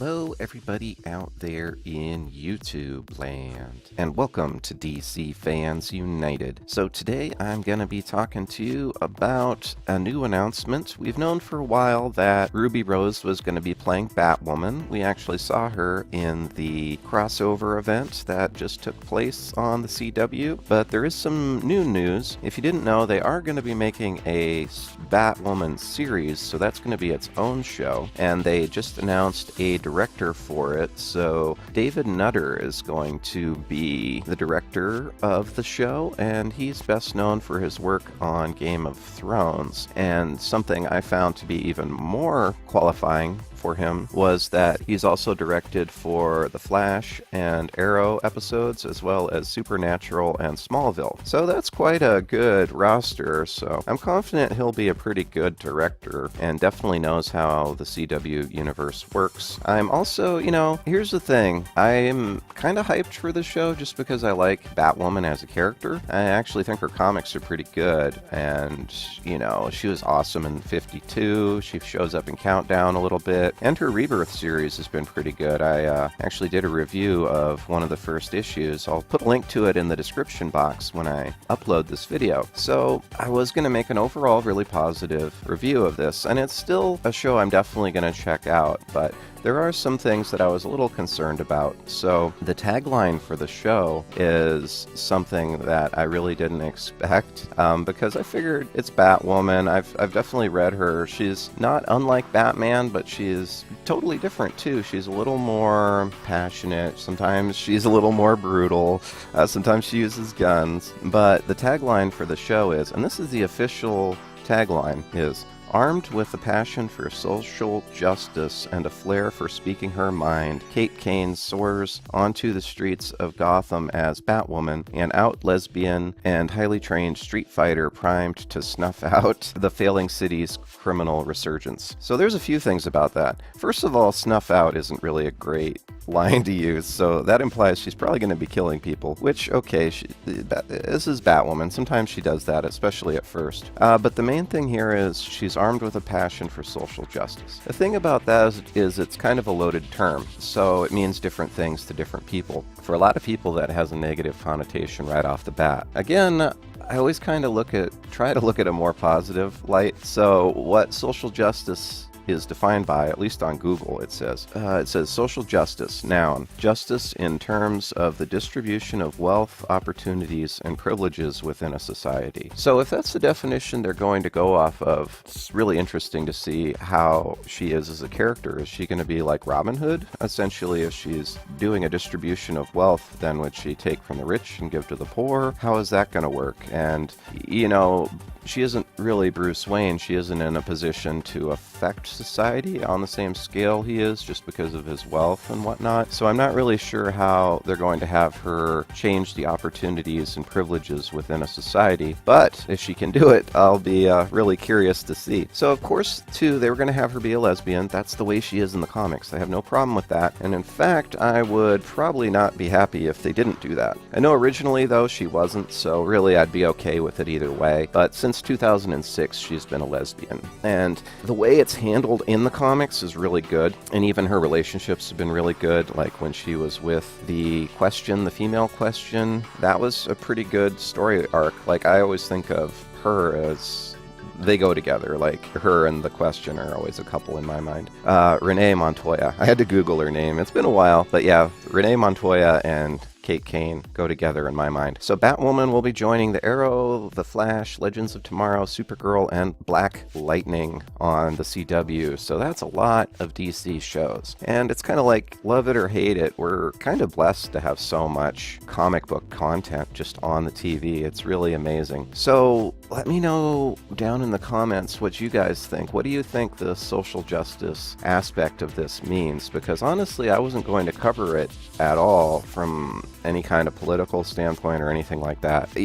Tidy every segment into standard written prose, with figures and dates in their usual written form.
Hello, everybody out there in YouTube land, and welcome to DC Fans United. So today I'm going to be talking to you about a new announcement. We've known for a while that Ruby Rose was going to be playing Batwoman. We actually saw her in the crossover event that just took place on the CW, but there is some new news. If you didn't know, they are going to be making a Batwoman series, so that's going to be its own show, and they just announced a director for it. So David Nutter is going to be the director of the show, and he's best known for his work on Game of Thrones. And something I found to be even more qualifying for him was that he's also directed for The Flash and Arrow episodes, as well as Supernatural and Smallville. So that's quite a good roster, so I'm confident he'll be a pretty good director and definitely knows how the CW universe works. I'm also, here's the thing. I'm kind of hyped for the show just because I like Batwoman as a character. I actually think her comics are pretty good, and, she was awesome in 52. She shows up in Countdown a little bit, and her Rebirth series has been pretty good. I actually did a review of one of the first issues. I'll put a link to it in the description box when I upload this video. So I was going to make an overall really positive review of this, and it's still a show I'm definitely going to check out, but there are some things that I was a little concerned about. So the tagline for the show is something that I really didn't expect, because I figured it's Batwoman. I've definitely read her. She's not unlike Batman, but she's totally different too. She's a little more passionate. Sometimes she's a little more brutal. Sometimes she uses guns. But the tagline for the show is, and this is the official tagline, is armed with a passion for social justice and a flair for speaking her mind, Kane soars onto the streets of Gotham as Batwoman, an out lesbian and highly trained street fighter primed to snuff out the failing city's criminal resurgence. So there's a few things about that. First of all, snuff out isn't really a great line to use, so that implies she's probably going to be killing people, which, okay, this is Batwoman. Sometimes she does that, especially at first. But the main thing here is she's armed with a passion for social justice. The thing about that is it's kind of a loaded term, so it means different things to different people. For a lot of people, that has a negative connotation right off the bat. Again, I always kind of try to look at a more positive light. So what social justice is defined by, at least on Google, it says social justice, noun, justice in terms of the distribution of wealth, opportunities, and privileges within a society. So if that's the definition they're going to go off of, it's really interesting to see how she is as a character. Is she going to be like Robin Hood? Essentially, if she's doing a distribution of wealth, then would she take from the rich and give to the poor? How is that going to work? And, she isn't really Bruce Wayne. She isn't in a position to affect society on the same scale he is, just because of his wealth and whatnot. So I'm not really sure how they're going to have her change the opportunities and privileges within a society. But if she can do it, I'll be really curious to see. So of course, too, they were going to have her be a lesbian. That's the way she is in the comics. I have no problem with that. And in fact, I would probably not be happy if they didn't do that. I know originally, though, she wasn't, so really I'd be okay with it either way. But since 2006, she's been a lesbian. And the way it's handled in the comics is really good. And even her relationships have been really good. Like when she was with the female Question, that was a pretty good story arc. Like I always think of her as they go together. Like her and the Question are always a couple in my mind. Renee Montoya. I had to Google her name. It's been a while, but yeah, Renee Montoya and Kane go together in my mind. So Batwoman will be joining the Arrow, The Flash, Legends of Tomorrow, Supergirl, and Black Lightning on the CW. So that's a lot of DC shows. And it's kind of like, love it or hate it, we're kind of blessed to have so much comic book content just on the TV. It's really amazing. So let me know down in the comments what you guys think. What do you think the social justice aspect of this means? Because honestly, I wasn't going to cover it at all from any kind of political standpoint or anything like that.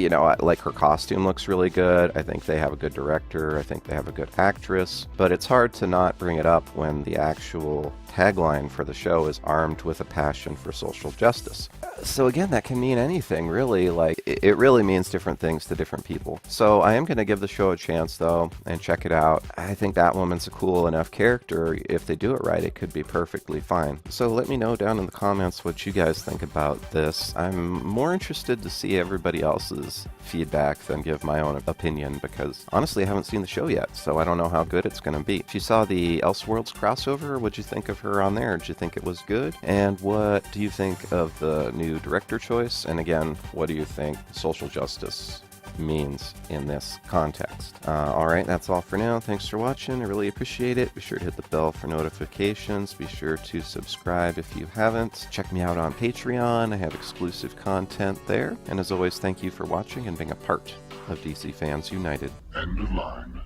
Like her costume looks really good. I think they have a good director. I think they have a good actress. But it's hard to not bring it up when the actual tagline for the show is armed with a passion for social justice. So again, that can mean anything, really. Like, it really means different things to different people. So I am going to give the show a chance, though, and check it out. I think Batwoman's a cool enough character. If they do it right, it could be perfectly fine. So let me know down in the comments what you guys think about this. I'm more interested to see everybody else's feedback than give my own opinion, because honestly, I haven't seen the show yet, so I don't know how good it's going to be. If you saw the Elseworlds crossover, what'd you think of her on there? Did you think it was good? And what do you think of the new director choice? And again, what do you think social justice means in this context? Alright, that's all for now. Thanks for watching. I really appreciate it. Be sure to hit the bell for notifications. Be sure to subscribe if you haven't. Check me out on Patreon. I have exclusive content there. And as always, thank you for watching and being a part of DC Fans United. End of line.